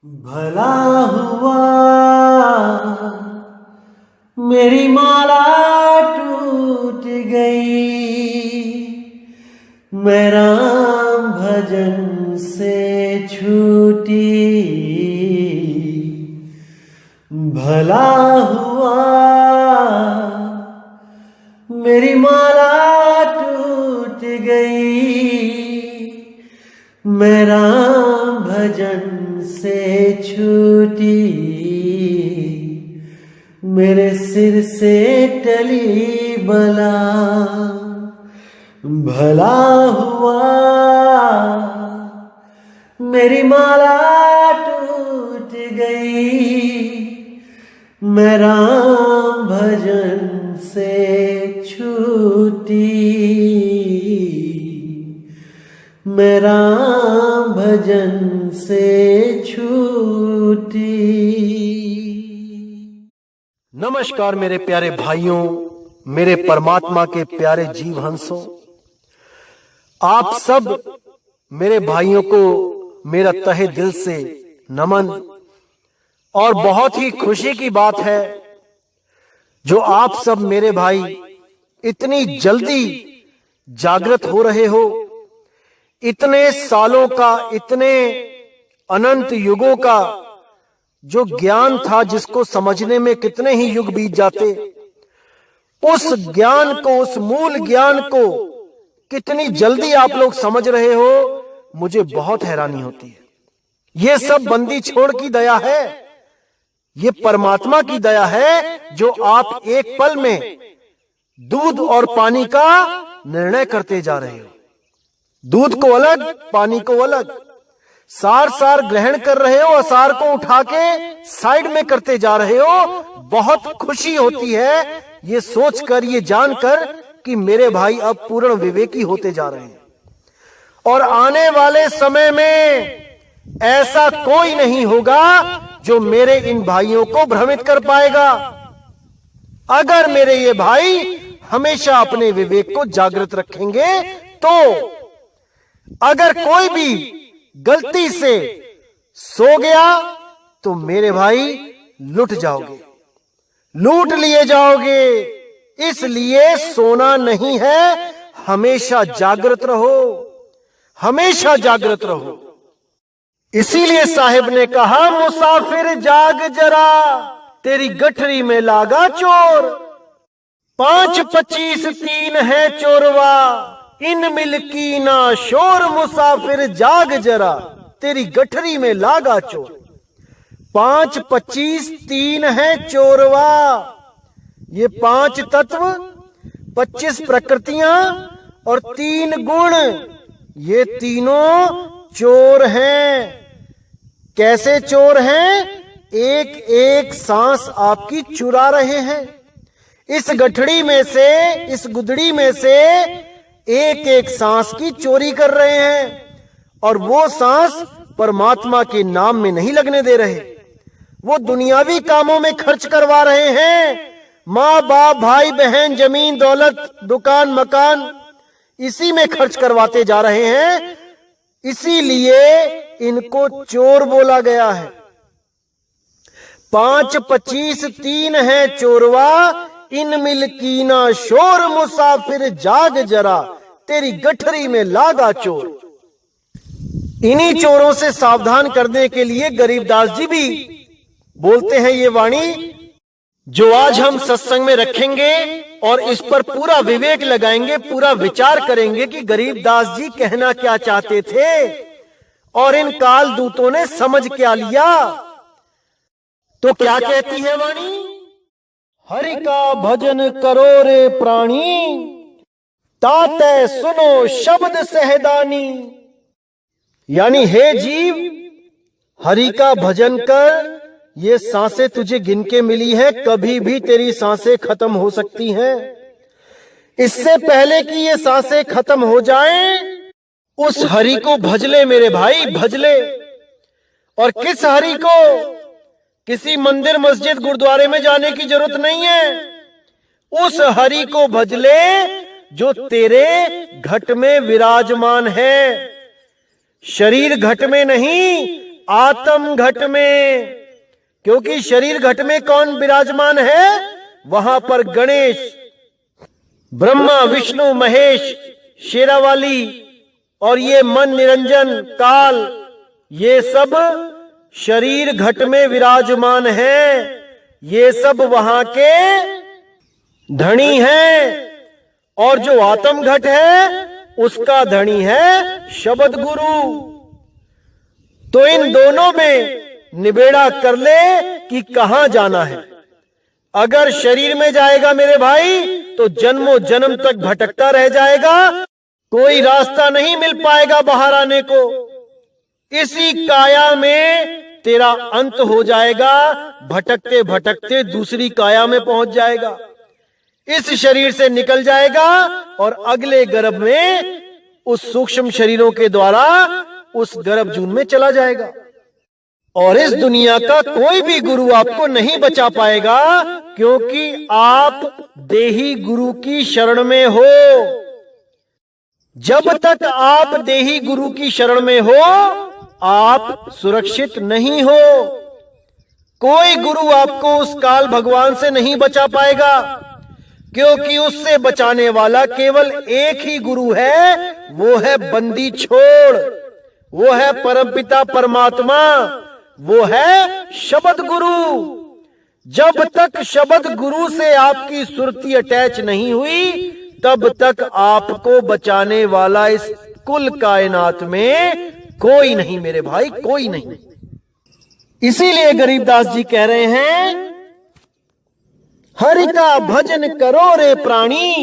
भला हुआ मेरी माला टूट गई, मैं राम भजन से छूटी। भला हुआ मेरी माला टूट गई, मैं राम भजन से छूटी। मेरे सिर से टली बला, भला हुआ मेरी माला टूट गई, मैं राम भजन से छूटी। मैं राम भजन से छूटी। नमस्कार मेरे प्यारे भाइयों, मेरे परमात्मा के प्यारे जीव हंसों, आप सब मेरे भाइयों को मेरा तहे दिल से नमन। और बहुत ही खुशी की बात है जो आप सब मेरे भाई इतनी जल्दी जागृत हो रहे हो। इतने सालों का, इतने अनंत युगों का जो ज्ञान था, जिसको समझने में कितने ही युग बीत जाते, उस ज्ञान को, उस मूल ज्ञान को कितनी जल्दी आप लोग समझ रहे हो, मुझे बहुत हैरानी होती है। ये सब बंदी छोड़ की दया है, ये परमात्मा की दया है जो आप एक पल में दूध और पानी का निर्णय करते जा रहे हो। दूध को अलग, पानी को अलग, सार सार ग्रहण कर रहे हो, असार को उठा के साइड में करते जा रहे हो। बहुत खुशी होती है ये सोचकर, ये जानकर कि मेरे भाई अब पूर्ण विवेकी होते जा रहे हैं। और आने वाले समय में ऐसा कोई नहीं होगा जो मेरे इन भाइयों को भ्रमित कर पाएगा, अगर मेरे ये भाई हमेशा अपने विवेक को जागृत रखेंगे तो। अगर कोई भी गलती से सो गया तो मेरे भाई लुट जाओगे, लूट लिए जाओगे। इसलिए सोना नहीं है, हमेशा जागृत रहो, हमेशा जागृत रहो। इसीलिए साहिब ने कहा, मुसाफिर जाग जरा, तेरी गठरी में लागा चोर। 5 25 3 है चोरवा, इन मिल्की ना शोर। मुसाफिर जाग जरा, तेरी गठरी में लागा चोर। 5 25 3 है चोरवा। ये 5 तत्व, 25 प्रकृतियां और 3 गुण, ये तीनों चोर हैं। कैसे चोर हैं? एक एक सांस आपकी चुरा रहे हैं। इस गठड़ी में से, इस गुदड़ी में से एक एक सांस की चोरी कर रहे हैं। और वो सांस परमात्मा के नाम में नहीं लगने दे रहे, वो दुनियावी कामों में खर्च करवा रहे हैं। माँ बाप, भाई बहन, जमीन दौलत, दुकान मकान, इसी में खर्च करवाते जा रहे हैं। इसीलिए इनको चोर बोला गया है। 5 25 3 है चोरवा, इन मिल्कीना शोर। मुसाफिर जाग जरा, तेरी गठरी में लागा चोर। इन्हीं चोरों से सावधान करने के लिए गरीबदास जी भी बोलते हैं ये वाणी, जो आज हम सत्संग में रखेंगे और इस पर पूरा विवेक लगाएंगे, पूरा विचार करेंगे कि गरीबदास जी कहना क्या चाहते थे और इन काल दूतों ने समझ क्या लिया। तो क्या कहती है वाणी? हरि का भजन करो रे प्राणी, ताते सुनो शब्द सहदानी। यानी हे जीव, हरि का भजन कर। ये सांसें तुझे गिन के मिली है, कभी भी तेरी सांसें खत्म हो सकती हैं। इससे पहले कि ये सांसें खत्म हो जाएं, उस हरि को भज ले मेरे भाई, भज ले। और किस हरि को? किसी मंदिर मस्जिद गुरुद्वारे में जाने की जरूरत नहीं है। उस हरि को भज ले जो तेरे घट में विराजमान है। शरीर घट में नहीं, आत्म घट में, क्योंकि शरीर घट में कौन विराजमान है? वहां पर गणेश, ब्रह्मा, विष्णु, महेश, शेरावाली और ये मन निरंजन काल, ये सब शरीर घट में विराजमान है। ये सब वहां के धनी हैं। और जो आत्म घट है उसका धनी है शब्द गुरु। तो इन दोनों में निबेड़ा कर ले कि कहां जाना है। अगर शरीर में जाएगा मेरे भाई तो जन्मों जन्म तक भटकता रह जाएगा, कोई रास्ता नहीं मिल पाएगा बाहर आने को। इसी काया में तेरा अंत हो जाएगा, भटकते भटकते दूसरी काया में पहुंच जाएगा। इस शरीर से निकल जाएगा और अगले गर्भ में उस सूक्ष्म शरीरों के द्वारा उस गर्भ जून में चला जाएगा। और इस दुनिया का कोई भी गुरु आपको नहीं बचा पाएगा, क्योंकि आप देही गुरु की शरण में हो। जब तक आप देही गुरु की शरण में हो, आप सुरक्षित नहीं हो। कोई गुरु आपको उस काल भगवान से नहीं बचा पाएगा, क्योंकि उससे बचाने वाला केवल एक ही गुरु है, वो है बंदी छोड़, वो है परमपिता परमात्मा, वो है शब्द गुरु। जब तक शब्द गुरु से आपकी सुरती अटैच नहीं हुई, तब तक आपको बचाने वाला इस कुल कायनात में कोई नहीं मेरे भाई, कोई नहीं। इसीलिए गरीबदास जी कह रहे हैं, हरि का भजन करो रे प्राणी,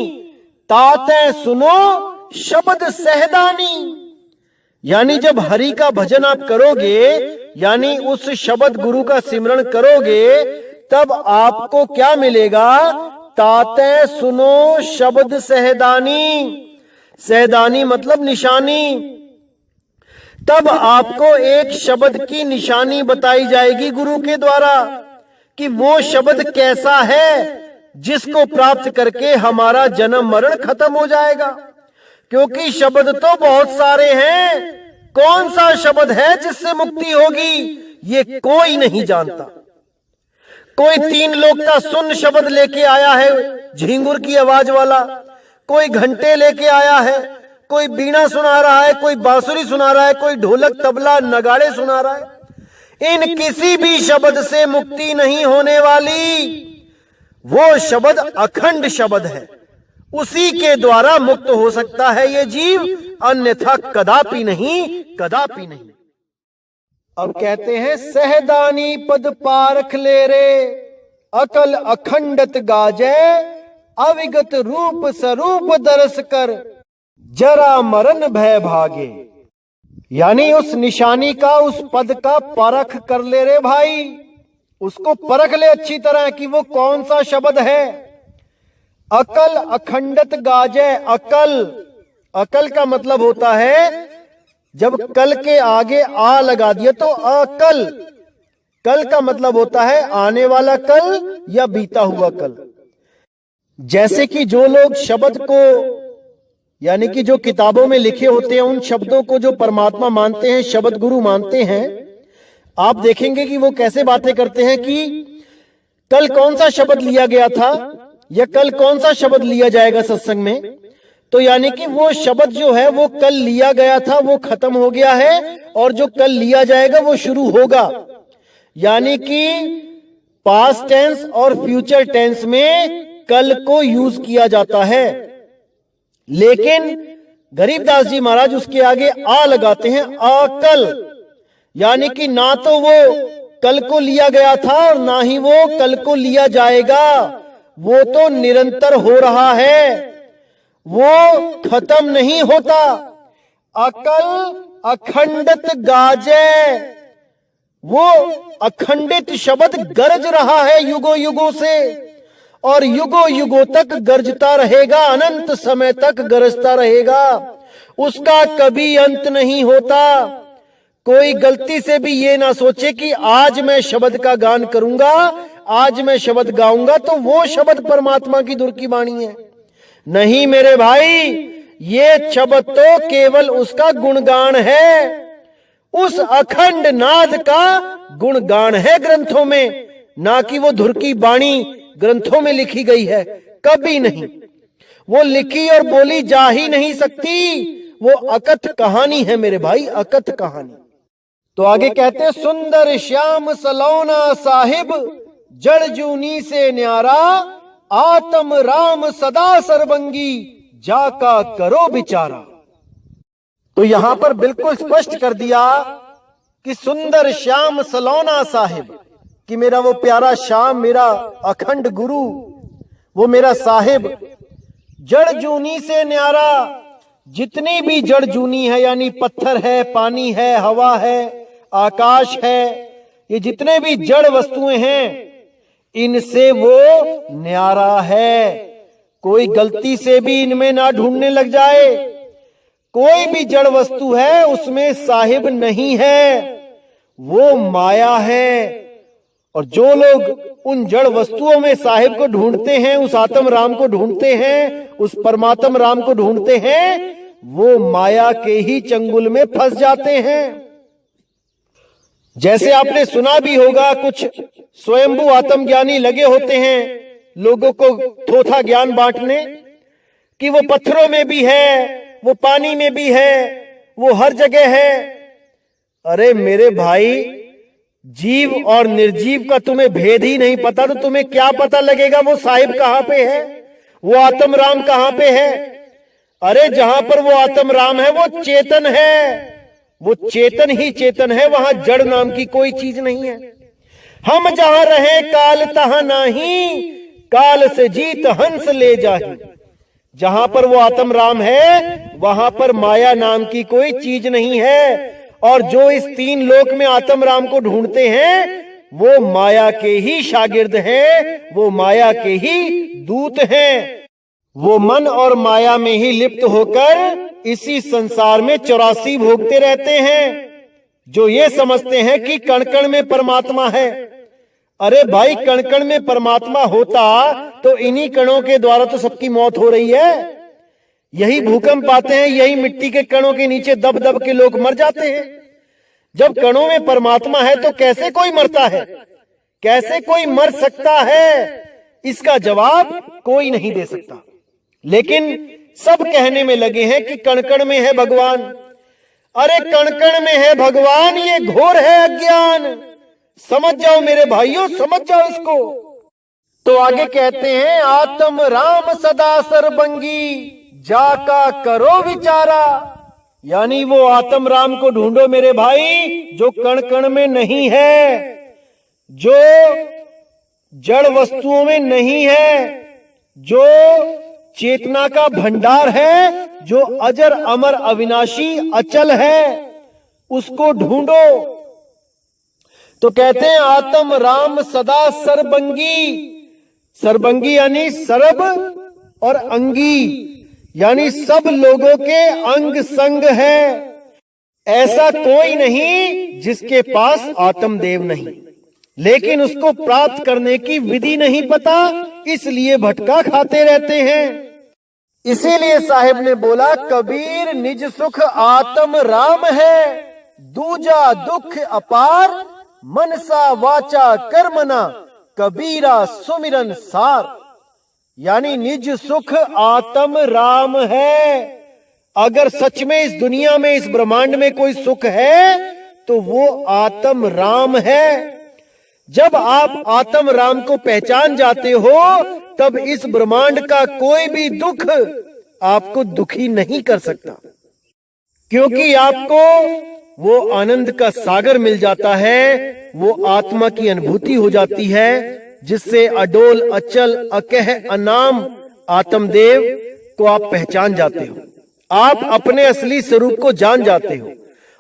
ताते सुनो शब्द सहदानी। यानी जब हरि का भजन आप करोगे, यानी उस शब्द गुरु का सिमरण करोगे, तब आपको क्या मिलेगा? ताते सुनो शब्द सहदानी। सहदानी मतलब निशानी। तब आपको एक शब्द की निशानी बताई जाएगी गुरु के द्वारा कि वो शब्द कैसा है जिसको प्राप्त करके हमारा जन्म मरण खत्म हो जाएगा। क्योंकि शब्द तो बहुत सारे हैं, कौन सा शब्द है जिससे मुक्ति होगी ये कोई नहीं जानता। कोई 3 लोक का सुन शब्द लेके आया है, झिंगुर की आवाज वाला, कोई घंटे लेके आया है, कोई बीना सुना रहा है, कोई बांसुरी सुना रहा है, कोई ढोलक तबला नगाड़े सुना रहा है। इन किसी भी शब्द से मुक्ति नहीं होने वाली। वो शब्द अखंड शब्द है, उसी के द्वारा मुक्त हो सकता है ये जीव, अन्यथा कदापि नहीं, कदापि नहीं। अब कहते हैं, सहदानी पद पारख ले रे, अकल अखंडत गाजे, अविगत रूप स्वरूप दरस कर, जरा मरण भय भागे। यानी उस निशानी का, उस पद का परख कर ले रे भाई, उसको परख ले अच्छी तरह कि वो कौन सा शब्द है। अकल अखंडत गाजे, अकल, अकल का मतलब होता है जब कल के आगे आ लगा दिया तो अकल। कल का मतलब होता है आने वाला कल या बीता हुआ कल। जैसे कि जो लोग शब्द को, यानी कि जो किताबों में लिखे होते हैं उन शब्दों को जो परमात्मा मानते हैं, शब्द गुरु मानते हैं, आप देखेंगे कि वो कैसे बातें करते हैं कि कल कौन सा शब्द लिया गया था या कल कौन सा शब्द लिया जाएगा सत्संग में। तो यानी कि वो शब्द जो है वो कल लिया गया था वो खत्म हो गया है, और जो कल लिया जाएगा वो शुरू होगा। यानी कि पास्ट टेंस और फ्यूचर टेंस में कल को यूज किया जाता है। लेकिन गरीबदास जी महाराज उसके आगे आ लगाते हैं, अकल। यानी कि ना तो वो कल को लिया गया था और ना ही वो कल को लिया जाएगा, वो तो निरंतर हो रहा है, वो खत्म नहीं होता। अकल अखंडित गाजे, वो अखंडित शब्द गरज रहा है युगों युगों से, और युगों युगों तक गरजता रहेगा, अनंत समय तक गरजता रहेगा, उसका कभी अंत नहीं होता। कोई गलती से भी ये ना सोचे कि आज मैं शब्द का गान करूंगा, आज मैं शब्द गाऊंगा तो वो शब्द परमात्मा की धुर की वाणी है। नहीं मेरे भाई, ये शब्द तो केवल उसका गुणगान है, उस अखंड नाद का गुणगान है ग्रंथों में, ना कि वो धुर की बाणी ग्रंथों में लिखी गई है, कभी नहीं। वो लिखी और बोली जा ही नहीं सकती, वो अकथ कहानी है मेरे भाई, अकथ कहानी। तो आगे कहते, सुंदर श्याम सलौना साहिब जड़ जूनी से न्यारा, आत्म राम सदा सरबंगी जाका करो बिचारा। तो यहां पर बिल्कुल स्पष्ट कर दिया कि सुंदर श्याम सलौना साहिब, कि मेरा वो प्यारा श्याम, मेरा अखंड गुरु, वो मेरा साहिब, जड़ जूनी से न्यारा, जितनी भी जड़ जूनी है, यानी पत्थर है, पानी है, हवा है, आकाश है, ये जितने भी जड़ वस्तुएं हैं, इनसे वो न्यारा है। कोई गलती से भी इनमें ना ढूंढने लग जाए। कोई भी जड़ वस्तु है उसमें साहिब नहीं है, वो माया है। और जो लोग उन जड़ वस्तुओं में साहिब को ढूंढते हैं, उस आत्म राम को ढूंढते हैं, उस परमात्म राम को ढूंढते हैं, वो माया के ही चंगुल में फंस जाते हैं। जैसे आपने सुना भी होगा, कुछ स्वयंभू आत्मज्ञानी लगे होते हैं लोगों को थोथा ज्ञान बांटने, कि वो पत्थरों में भी है, वो पानी में भी है, वो हर जगह है। अरे मेरे भाई, जीव और निर्जीव का तुम्हें भेद ही नहीं पता, तो तुम्हें क्या पता लगेगा वो साहिब कहां पे है, वो आत्म राम कहां पे है? अरे जहां पर वो आत्म राम है वो चेतन है, वो चेतन ही चेतन है, वहां जड़ नाम की कोई चीज नहीं है। हम जहां रहे काल तहां नाही, काल से जीत हंस ले जाही। जहां पर वो आत्म राम है वहां पर माया नाम की कोई चीज नहीं है। और जो इस तीन लोक में आत्म राम को ढूंढते हैं वो माया के ही शागिर्द हैं, वो माया के ही दूत हैं। वो मन और माया में ही लिप्त होकर इसी संसार में 84 भोगते रहते हैं, जो ये समझते हैं कि कण कण में परमात्मा है। अरे भाई, कण कण में परमात्मा होता तो इन्हीं कणों के द्वारा तो सबकी मौत हो रही है। यही भूकंप आते हैं, यही मिट्टी के कणों के नीचे दब दब के लोग मर जाते हैं। जब कणों में परमात्मा है तो कैसे कोई मरता है, कैसे कोई मर सकता है? इसका जवाब कोई नहीं दे सकता। लेकिन सब कहने में लगे हैं कि कण कण में है भगवान। अरे कण कण में है भगवान, ये घोर है अज्ञान। समझ जाओ मेरे भाइयों, समझ जाओ इसको। तो आगे कहते हैं, आत्म राम सदा सरबंगी जाका करो विचारा। यानी वो आत्म राम को ढूंढो मेरे भाई, जो कण कण में नहीं है, जो जड़ वस्तुओं में नहीं है, जो चेतना का भंडार है, जो अजर अमर अविनाशी अचल है, उसको ढूंढो। तो कहते हैं आत्म राम सदा सरबंगी। सरबंगी यानी सरब और अंगी, यानी सब लोगों के अंग संग है। ऐसा कोई नहीं जिसके पास आत्मदेव नहीं, लेकिन उसको प्राप्त करने की विधि नहीं पता, इसलिए भटका खाते रहते हैं। इसीलिए साहिब ने बोला, कबीर निज सुख आत्म राम है, दूजा दुख अपार, मनसा वाचा कर्मना कबीरा सुमिरन सार। यानी निज सुख आत्म राम है। अगर सच में इस दुनिया में, इस ब्रह्मांड में कोई सुख है तो वो आत्म राम है। जब आप आत्म राम को पहचान जाते हो तब इस ब्रह्मांड का कोई भी दुख आपको दुखी नहीं कर सकता, क्योंकि आपको वो आनंद का सागर मिल जाता है, वो आत्मा की अनुभूति हो जाती है, जिससे अडोल अचल अकह अनाम आत्मदेव को आप पहचान जाते हो। आप अपने असली स्वरूप को जान जाते हो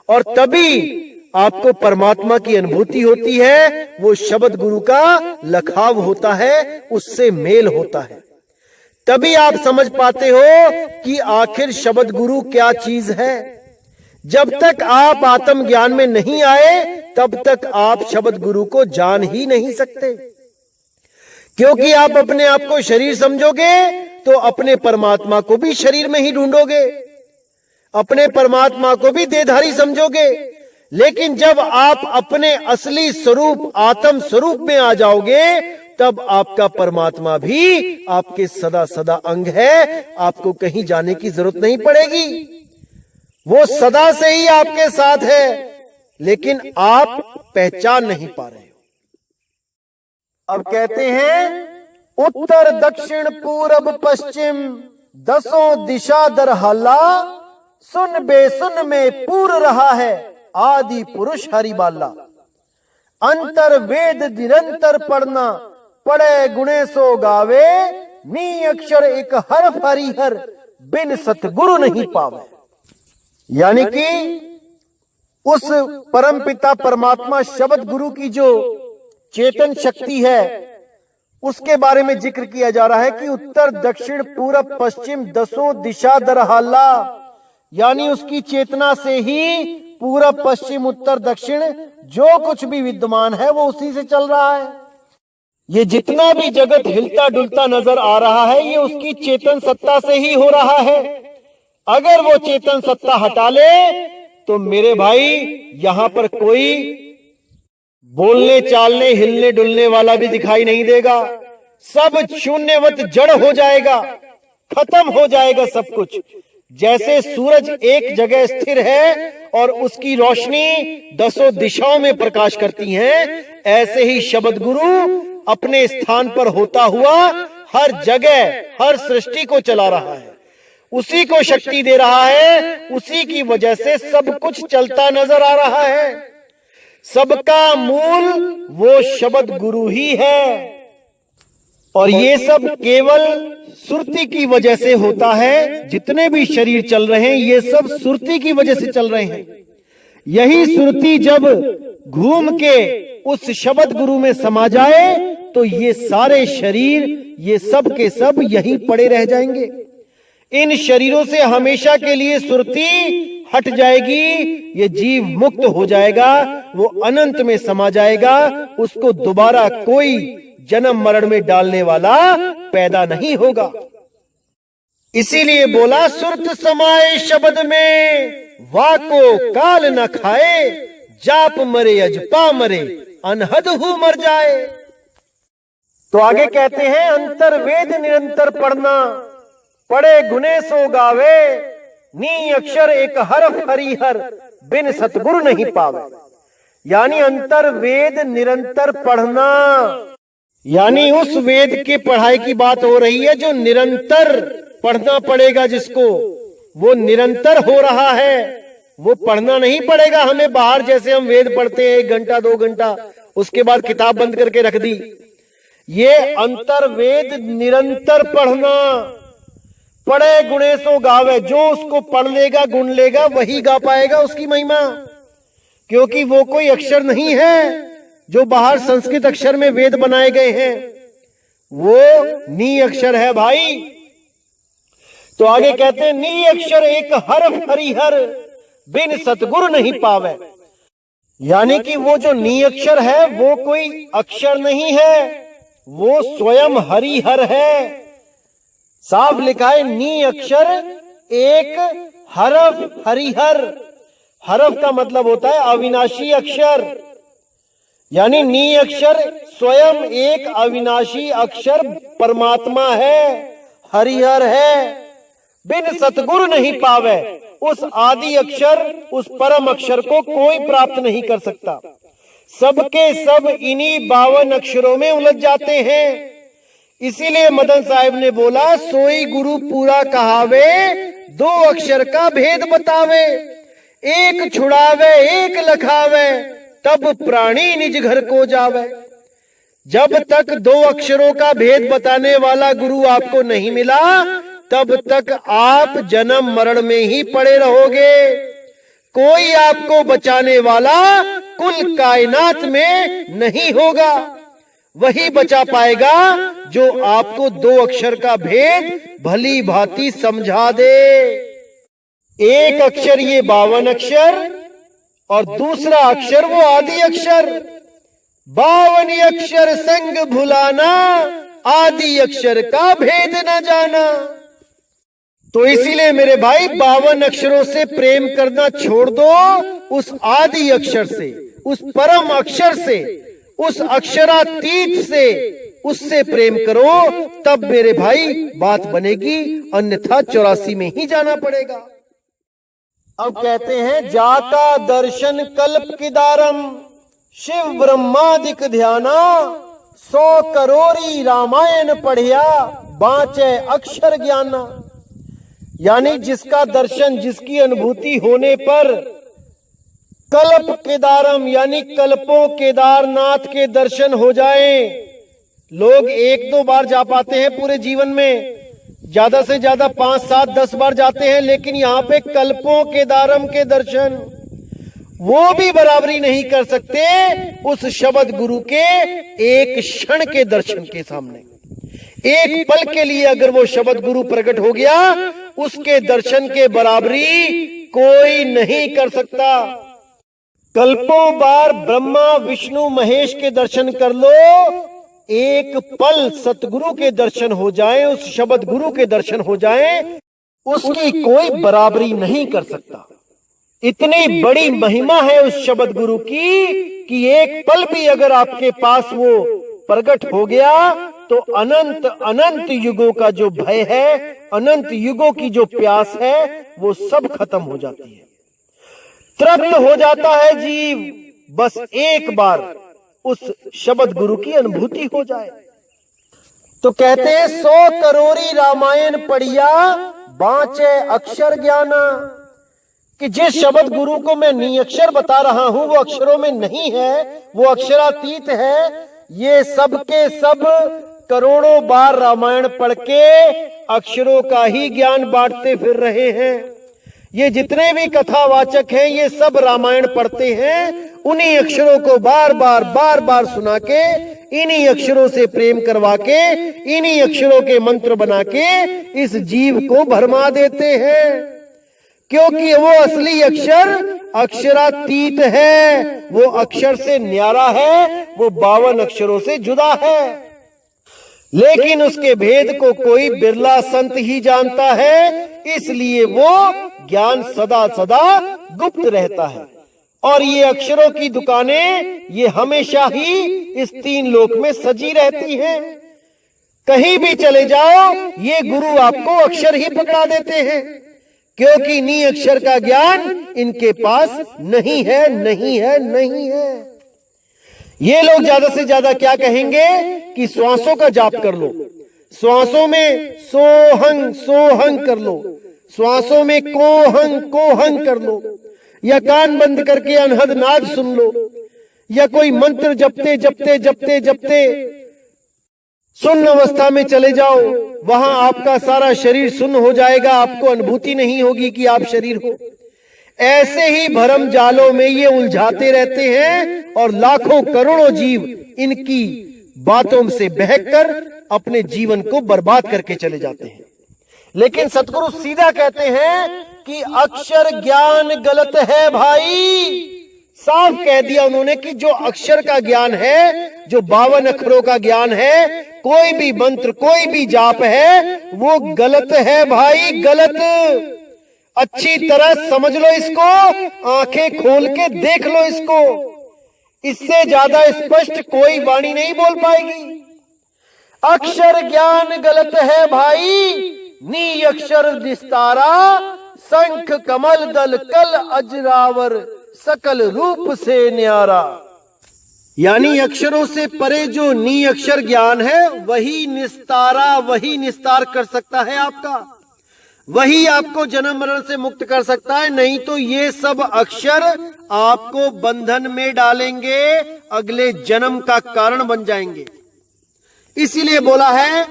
और तभी आपको परमात्मा की अनुभूति होती है। वो शब्द गुरु का लखाव होता है, उससे मेल होता है। तभी आप समझ पाते हो कि आखिर शब्द गुरु क्या चीज है। जब तक आप आत्म ज्ञान में नहीं आए तब तक आप शब्द गुरु को जान ही नहीं सकते, क्योंकि आप अपने आप को शरीर समझोगे तो अपने परमात्मा को भी शरीर में ही ढूंढोगे, अपने परमात्मा को भी देहधारी समझोगे। लेकिन जब आप अपने असली स्वरूप आत्म स्वरूप में आ जाओगे, तब आपका परमात्मा भी आपके सदा सदा अंग है। आपको कहीं जाने की जरूरत नहीं पड़ेगी, वो सदा से ही आपके साथ है, लेकिन आप पहचान नहीं पा रहे हो। अब कहते हैं उत्तर दक्षिण पूरब पश्चिम दसों दिशा दर हल्ला, सुन बेसुन में पूर रहा है आदि पुरुष हरिबाला। अंतर वेद निरंतर पढ़ना, पढ़े गुणे सो गावे, नी अक्षर एक हरफ हरिहर, बिन सतगुरु नहीं पावे। यानी कि उस परम पिता परमात्मा शब्द गुरु की जो चेतन शक्ति है, उसके बारे में जिक्र किया जा रहा है कि उत्तर दक्षिण पूरब पश्चिम दसों दिशा दर हल्ला, यानी उसकी चेतना से ही पूरब पश्चिम उत्तर दक्षिण जो कुछ भी विद्यमान है वो उसी से चल रहा है। ये जितना भी जगत हिलता डुलता नजर आ रहा है, ये उसकी चेतन सत्ता से ही हो रहा है। अगर वो चेतन सत्ता हटा ले तो मेरे भाई यहां पर कोई बोलने चालने हिलने डुलने वाला भी दिखाई नहीं देगा। सब शून्यवत जड़ हो जाएगा, खत्म हो जाएगा सब कुछ। जैसे सूरज एक जगह स्थिर है और उसकी रोशनी दसों दिशाओं में प्रकाश करती है, ऐसे ही शब्द गुरु अपने स्थान पर होता हुआ हर जगह हर सृष्टि को चला रहा है, उसी को शक्ति दे रहा है, उसी की वजह से सब कुछ चलता नजर आ रहा है। सबका मूल वो शब्द गुरु ही है, और ये सब केवल सुरती की वजह से होता है। जितने भी शरीर चल रहे हैं ये सब सुरती की वजह से चल रहे हैं। यही सुरती जब घूम के उस शब्द गुरु में समा जाए तो ये सारे शरीर ये सब के सब यहीं पड़े रह जाएंगे। इन शरीरों से हमेशा के लिए सुरती हट जाएगी, ये जीव मुक्त हो जाएगा, वो अनंत में समा जाएगा, उसको दोबारा कोई जन्म मरण में डालने वाला पैदा नहीं होगा। इसीलिए बोला सुरत समाए शब्द में, वाको काल न खाए, जाप मरे अजपा मरे, अनहद हु मर जाए। तो आगे कहते हैं अंतर वेद निरंतर पढ़ना, पढ़े गुने सो गावे, नी अक्षर एक हरफ हरिहर, बिन सतगुरु नहीं पावे। यानी अंतर वेद निरंतर पढ़ना, यानी उस वेद की पढ़ाई की बात हो रही है जो निरंतर पढ़ना पड़ेगा, जिसको वो निरंतर हो रहा है, वो पढ़ना नहीं पड़ेगा हमें बाहर जैसे हम वेद पढ़ते हैं 1 घंटा 2 घंटा, उसके बाद किताब बंद करके रख दी। ये अंतर वेद निरंतर पढ़ना, पढ़े गुणे सो गावे, जो उसको पढ़ लेगा गुण लेगा वही गा पाएगा उसकी महिमा, क्योंकि वो कोई अक्षर नहीं है जो बाहर संस्कृत अक्षर में वेद बनाए गए हैं, वो नी अक्षर है भाई। तो आगे कहते हैं नी अक्षर एक हरफ हरिहर, बिन सतगुरु नहीं पावे। यानी कि वो जो नी अक्षर है वो कोई अक्षर नहीं है, वो स्वयं हरिहर है। साफ लिखा है नी अक्षर एक हरफ हरिहर। हरफ का मतलब होता है अविनाशी अक्षर, यानी नी अक्षर स्वयं एक अविनाशी अक्षर परमात्मा है, हरिहर है। बिन सतगुरु नहीं पावे, उस आदि अक्षर उस परम अक्षर को कोई प्राप्त नहीं कर सकता। सबके सब इन्हीं 52 अक्षरों में उलझ जाते हैं। इसीलिए मदन साहब ने बोला सोई गुरु पूरा कहावे, 2 अक्षर का भेद बतावे, एक छुड़ावे एक लखावे, तब प्राणी निज घर को जावे। जब तक 2 अक्षरों का भेद बताने वाला गुरु आपको नहीं मिला, तब तक आप जन्म मरण में ही पड़े रहोगे। कोई आपको बचाने वाला कुल कायनात में नहीं होगा, वही बचा पाएगा जो आपको 2 अक्षर का भेद भली भांति समझा दे। एक अक्षर ये 52 अक्षर और दूसरा अक्षर वो आदि अक्षर। 52 अक्षर संग भुलाना, आदि अक्षर का भेद न जाना। तो इसीलिए मेरे भाई 52 अक्षरों से प्रेम करना छोड़ दो, उस आदि अक्षर से, उस परम अक्षर से, उस अक्षरातीत से, उससे प्रेम करो, तब मेरे भाई बात बनेगी, अन्यथा 84 में ही जाना पड़ेगा। अब कहते हैं जाता दर्शन कल्प किदारम शिव ब्रह्मादिक ध्याना 100 करोड़ी रामायण पढ़िया बाँचे अक्षर ज्ञाना। यानी जिसका दर्शन, जिसकी अनुभूति होने पर कल्प केदारम यानी कल्पों केदारनाथ के दर्शन हो जाएं। लोग 1-2 बार जा पाते हैं पूरे जीवन में, ज्यादा से ज्यादा 5, 7, 10 बार जाते हैं, लेकिन यहाँ पे कल्पों केदारम के दर्शन वो भी बराबरी नहीं कर सकते उस शब्द गुरु के एक क्षण के दर्शन के सामने। एक पल के लिए अगर वो शब्द गुरु प्रकट हो गया, उसके दर्शन के बराबरी कोई नहीं कर सकता। कल्पों बार ब्रह्मा विष्णु महेश के दर्शन कर लो, एक पल सतगुरु के दर्शन हो जाए, उस शब्द गुरु के दर्शन हो जाए, उसकी कोई बराबरी नहीं कर सकता। इतनी बड़ी महिमा है उस शब्द गुरु की कि एक पल भी अगर आपके पास वो प्रकट हो गया तो अनंत अनंत युगों का जो भय है, अनंत युगों की जो प्यास है, वो सब खत्म हो जाती है, तृप्त हो जाता है जीव। बस एक बार उस शब्द गुरु की अनुभूति हो जाए। तो कहते हैं 100 करोड़ी रामायण पढ़िया बाँचे अक्षर ज्ञाना, कि जिस शब्द गुरु को मैं निअक्षर बता रहा हूं वो अक्षरों में नहीं है, वो अक्षरातीत है। ये सब के सब करोड़ों बार रामायण पढ़ के अक्षरों का ही ज्ञान बांटते फिर रहे हैं। ये जितने भी कथावाचक हैं ये सब रामायण पढ़ते हैं, उन्हीं अक्षरों को बार बार सुना के, इन्हीं अक्षरों से प्रेम करवा के, इन्हीं अक्षरों के मंत्र बना के इस जीव को भरमा देते हैं। क्योंकि वो असली अक्षर अक्षरातीत है, वो अक्षर से न्यारा है, वो 52 अक्षरों से जुदा है। लेकिन उसके भेद को कोई बिरला संत ही जानता है, इसलिए वो ज्ञान सदा सदा गुप्त रहता है। और ये अक्षरों की दुकानें ये हमेशा ही इस 3 लोक में सजी रहती हैं। कहीं भी चले जाओ ये गुरु आपको अक्षर ही पकड़ा देते हैं, क्योंकि नी अक्षर का ज्ञान इनके पास नहीं है, नहीं है, नहीं है। ये लोग ज्यादा से ज्यादा क्या कहेंगे कि श्वासों का जाप कर लो, श्वासों में सोहंग सोहंग कर लो, श्वासों में कोहंग कोहंग कर लो, या कान बंद करके अनहद नाद सुन लो, या कोई मंत्र जपते जपते जपते जपते सुन्न अवस्था में चले जाओ, वहां आपका सारा शरीर सुन्न हो जाएगा, आपको अनुभूति नहीं होगी कि आप शरीर हो। ऐसे ही भरम जालों में ये उलझाते रहते हैं और लाखों करोड़ों जीव इनकी बातों से बहकर अपने जीवन को बर्बाद करके चले जाते हैं। लेकिन सतगुरु सीधा कहते हैं कि अक्षर ज्ञान गलत है भाई। साफ कह दिया उन्होंने कि जो अक्षर का ज्ञान है, जो 52 अक्षरों का ज्ञान है, कोई भी मंत्र कोई भी जाप है, वो गलत है भाई, गलत। अच्छी तरह समझ लो इसको, आंखें खोल के देख लो इसको, इससे ज्यादा स्पष्ट कोई वाणी नहीं बोल पाएगी। अक्षर ज्ञान गलत है भाई, नी अक्षर निस्तारा, शंख कमल दल कल अजरावर, सकल रूप से न्यारा। यानी अक्षरों से परे जो नी अक्षर ज्ञान है वही निस्तारा, वही निस्तार कर सकता है आपका, वही आपको जन्म मरण से मुक्त कर सकता है। नहीं तो ये सब अक्षर आपको बंधन में डालेंगे, अगले जन्म का कारण बन जाएंगे। इसीलिए बोला है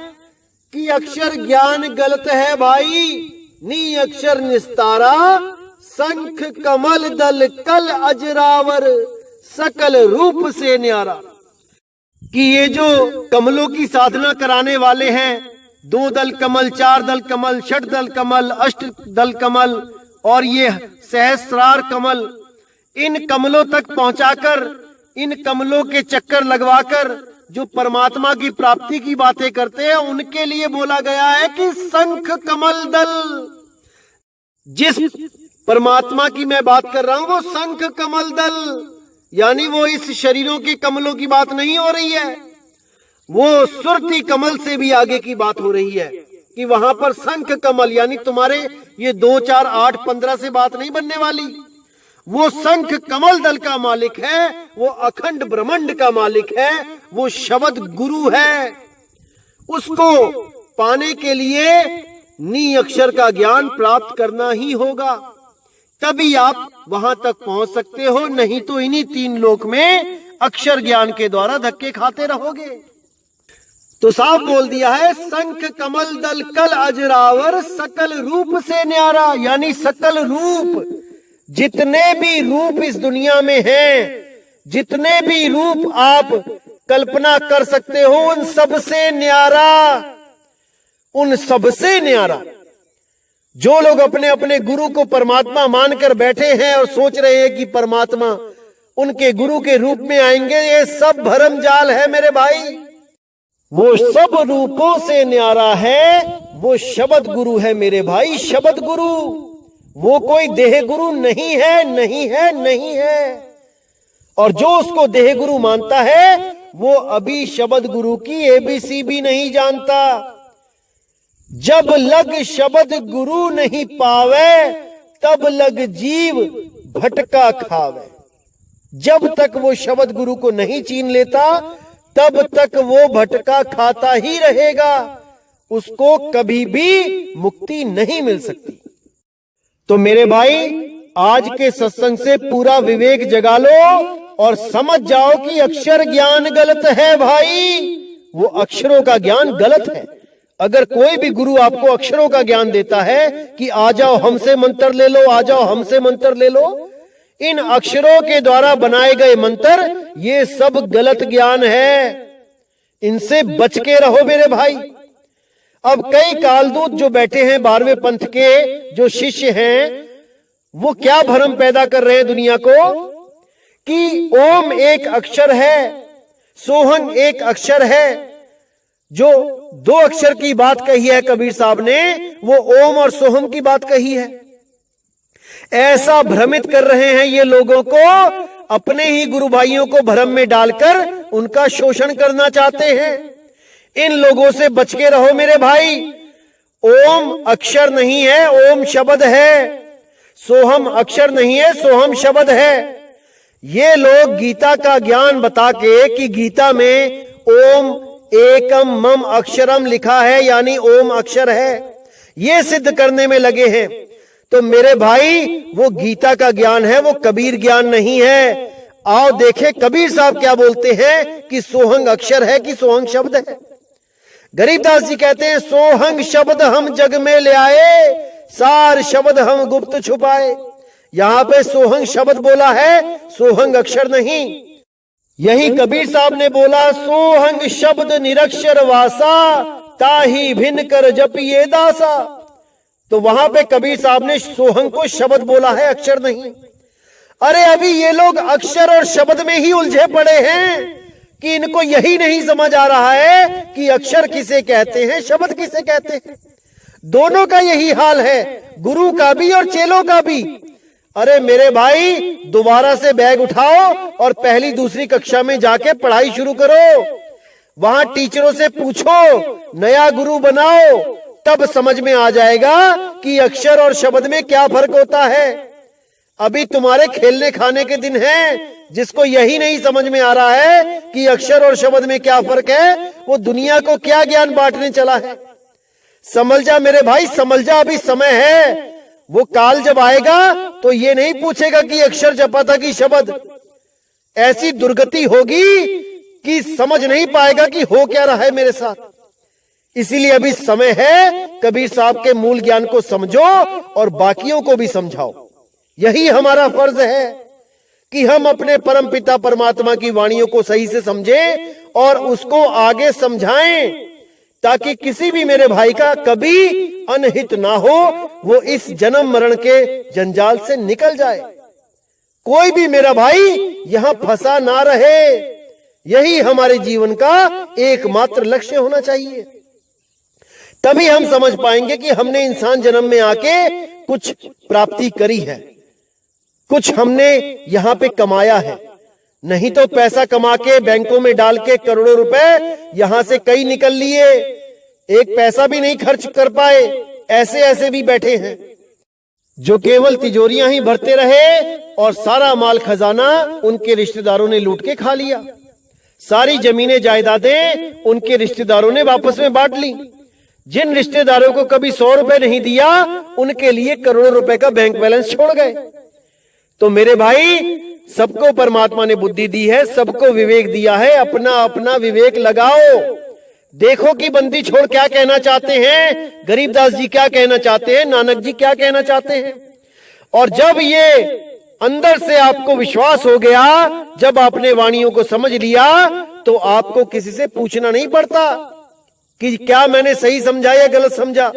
कि अक्षर ज्ञान गलत है भाई, नी अक्षर निस्तारा, शंख कमल दल कल अजरावर, सकल रूप से न्यारा। कि ये जो कमलों की साधना कराने वाले हैं, 2 दल कमल, 4 दल कमल, 6 दल कमल, 8 दल कमल और ये सहस्रार कमल, इन कमलों तक पहुंचाकर, इन कमलों के चक्कर लगवाकर जो परमात्मा की प्राप्ति की बातें करते हैं, उनके लिए बोला गया है कि शंख कमल दल जिस परमात्मा की मैं बात कर रहा हूं वो शंख कमल दल, यानी वो इस शरीरों के कमलों की बात नहीं हो रही है, वो सुरती कमल से भी आगे की बात हो रही है कि वहां पर शंख कमल, यानी तुम्हारे ये 2, 4, 8, 15 से बात नहीं बनने वाली। वो शंख कमल दल का मालिक है, वो अखंड ब्रह्मांड का मालिक है, वो शब्द गुरु है। उसको पाने के लिए नी अक्षर का ज्ञान प्राप्त करना ही होगा, तभी आप वहां तक पहुंच सकते हो, नहीं तो इन्हीं 3 लोक में अक्षर ज्ञान के द्वारा धक्के खाते रहोगे। तो साफ बोल दिया है, शंख कमल दल कल अजरावर सकल रूप से न्यारा, यानी सकल रूप, जितने भी रूप इस दुनिया में हैं, जितने भी रूप आप कल्पना कर सकते हो, उन सबसे न्यारा, उन सबसे न्यारा। जो लोग अपने अपने गुरु को परमात्मा मानकर बैठे हैं और सोच रहे हैं कि परमात्मा उनके गुरु के रूप में आएंगे, ये सब भरम जाल है मेरे भाई। वो सब रूपों से न्यारा है, वो शब्द गुरु है मेरे भाई, शब्द गुरु। वो कोई देह गुरु नहीं है, नहीं है, नहीं है। और जो उसको देह गुरु मानता है वो अभी शब्द गुरु की एबीसी भी नहीं जानता। जब लग शब्द गुरु नहीं पावे, तब लग जीव भटका खावे। जब तक वो शब्द गुरु को नहीं चीन लेता, तब तक वो भटका खाता ही रहेगा, उसको कभी भी मुक्ति नहीं मिल सकती। तो मेरे भाई, आज के सत्संग से पूरा विवेक जगा लो और समझ जाओ कि अक्षर ज्ञान गलत है भाई, वो अक्षरों का ज्ञान गलत है। अगर कोई भी गुरु आपको अक्षरों का ज्ञान देता है कि आ जाओ हमसे मंत्र ले लो, आ जाओ हमसे मंत्र ले लो, इन अक्षरों के द्वारा बनाए गए मंत्र ये सब गलत ज्ञान है, इनसे बच के रहो मेरे भाई। अब कई कालदूत जो बैठे हैं 12वें पंथ के जो शिष्य हैं, वो क्या भ्रम पैदा कर रहे हैं दुनिया को कि ओम एक अक्षर है, सोहंग एक अक्षर है। जो 2 अक्षर की बात कही है कबीर साहब ने, वो ओम और सोहम की बात कही है। ऐसा भ्रमित कर रहे हैं ये लोगों को, अपने ही गुरु भाइयों को भ्रम में डालकर उनका शोषण करना चाहते हैं। इन लोगों से बच के रहो मेरे भाई। ओम अक्षर नहीं है, ओम शब्द है। सोहम अक्षर नहीं है, सोहम शब्द है। ये लोग गीता का ज्ञान बता के कि गीता में ओम एकम मम अक्षरम लिखा है, यानी ओम अक्षर है, ये सिद्ध करने में लगे हैं। तो मेरे भाई, वो गीता का ज्ञान है, वो कबीर ज्ञान नहीं है। आओ देखें कबीर साहब क्या बोलते हैं कि सोहंग अक्षर है कि सोहंग शब्द है। गरीबदास जी कहते हैं, सोहंग शब्द हम जग में ले आए, सार शब्द हम गुप्त छुपाए। यहां पे सोहंग शब्द बोला है, सोहंग अक्षर नहीं। यही कबीर साहब ने बोला, सोहंग शब्द निरक्षर वासा, ताही भिन्न कर जपिए दासा। तो वहां पे कबीर साहब ने सोहंग को शब्द बोला है, अक्षर नहीं। अरे अभी ये लोग अक्षर और शब्द में ही उलझे पड़े हैं कि इनको यही नहीं समझ आ रहा है कि अक्षर किसे कहते हैं, शब्द किसे कहते हैं। दोनों का यही हाल है, गुरु का भी और चेलों का भी। अरे मेरे भाई, दोबारा से बैग उठाओ और पहली दूसरी कक्षा में जाके पढ़ाई शुरू करो। वहां टीचरों से पूछो, नया गुरु बनाओ, तब समझ में आ जाएगा कि अक्षर और शब्द में क्या फर्क होता है। अभी तुम्हारे खेलने खाने के दिन हैं। जिसको यही नहीं समझ में आ रहा है कि अक्षर और शब्द में क्या फर्क है, वो दुनिया को क्या ज्ञान बांटने चला है। समझ जा मेरे भाई, समझ जा, अभी समय है। वो काल जब आएगा तो ये नहीं पूछेगा कि अक्षर जपा था कि शब्द। ऐसी दुर्गति होगी कि समझ नहीं पाएगा कि हो क्या रहा है मेरे साथ। इसीलिए अभी समय है, कबीर साहब के मूल ज्ञान को समझो और बाकियों को भी समझाओ। यही हमारा फर्ज है कि हम अपने परम पिता परमात्मा की वाणियों को सही से समझें और उसको आगे समझाएं, ताकि किसी भी मेरे भाई का कभी अनहित ना हो, वो इस जन्म मरण के जंजाल से निकल जाए। कोई भी मेरा भाई यहां फंसा ना रहे। यही हमारे जीवन का एकमात्र लक्ष्य होना चाहिए। तभी हम समझ पाएंगे कि हमने इंसान जन्म में आके कुछ प्राप्ति करी है, कुछ हमने यहाँ पे कमाया है। नहीं तो पैसा कमा के बैंकों में डाल के करोड़ों रुपए यहां से कई निकल लिए, एक पैसा भी नहीं खर्च कर पाए। ऐसे ऐसे भी बैठे हैं जो केवल तिजोरियां ही भरते रहे और सारा माल खजाना उनके रिश्तेदारों ने लूट के खा लिया। सारी जमीनें जायदादें उनके रिश्तेदारों ने वापस में बांट ली। जिन रिश्तेदारों को कभी 100 रुपए नहीं दिया, उनके लिए करोड़ों रुपए का बैंक बैलेंस छोड़ गए। तो मेरे भाई, सबको परमात्मा ने बुद्धि दी है, सबको विवेक दिया है, अपना अपना विवेक लगाओ। देखो कि बंदी छोड़ क्या कहना चाहते हैं, गरीबदास जी क्या कहना चाहते हैं, नानक जी क्या कहना चाहते हैं। और जब ये अंदर से आपको विश्वास हो गया, जब आपने वाणियों को समझ लिया, तो आपको किसी से पूछना नहीं पड़ता कि क्या मैंने सही समझा या गलत समझा।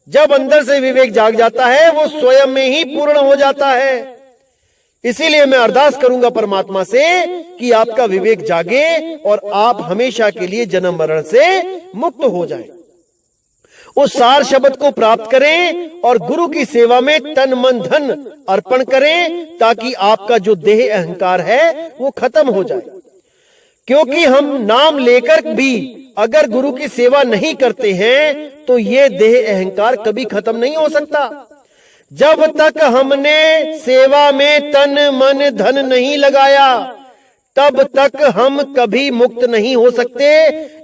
जब अंदर से विवेक जाग जाता है, वो स्वयं में ही पूर्ण हो जाता है। इसीलिए मैं अरदास करूंगा परमात्मा से कि आपका विवेक जागे और आप हमेशा के लिए जन्म मरण से मुक्त हो जाएं। उस सार शब्द को प्राप्त करें और गुरु की सेवा में तन मन धन अर्पण करें, ताकि आपका जो देह अहंकार है वो खत्म हो जाए। क्योंकि हम नाम लेकर भी अगर गुरु की सेवा नहीं करते हैं, तो ये देह अहंकार कभी खत्म नहीं हो सकता। जब तक हमने सेवा में तन मन धन नहीं लगाया, तब तक हम कभी मुक्त नहीं हो सकते।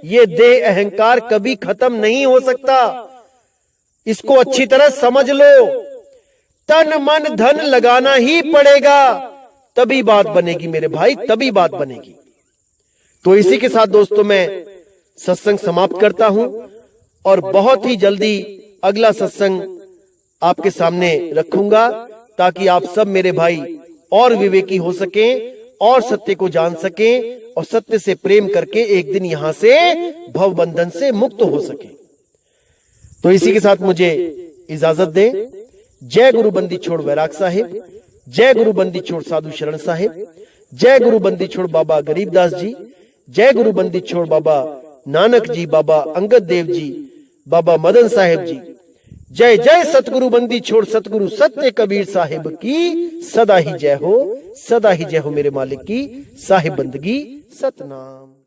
ये देह अहंकार कभी खत्म नहीं हो सकता। इसको अच्छी तरह समझ लो। तन मन धन लगाना ही पड़ेगा, तभी बात बनेगी मेरे भाई, तभी बात बनेगी। तो इसी के साथ दोस्तों मैं सत्संग समाप्त करता हूं और बहुत ही जल्दी अगला सत्संग आपके सामने रखूंगा, ताकि आप सब मेरे भाई और विवेकी हो सकें और सत्य को जान सकें और सत्य से प्रेम करके एक दिन यहां से भव बंधन से मुक्त हो सके। तो इसी के साथ मुझे इजाजत दें। जय गुरु बंदी छोड़ वैराग साहिब, जय गुरु बंदी छोड़ साधु शरण साहिब, जय गुरु बंदी छोड़ बाबा गरीबदास जी, जय गुरु बंदी छोड़ बाबा नानक जी, बाबा अंगद देव जी, बाबा मदन साहिब जी। जय जय सतगुरु बंदी छोड़ सतगुरु सत्य कबीर साहिब की सदा ही जय हो, सदा ही जय हो मेरे मालिक की साहिब बंदगी सतनाम।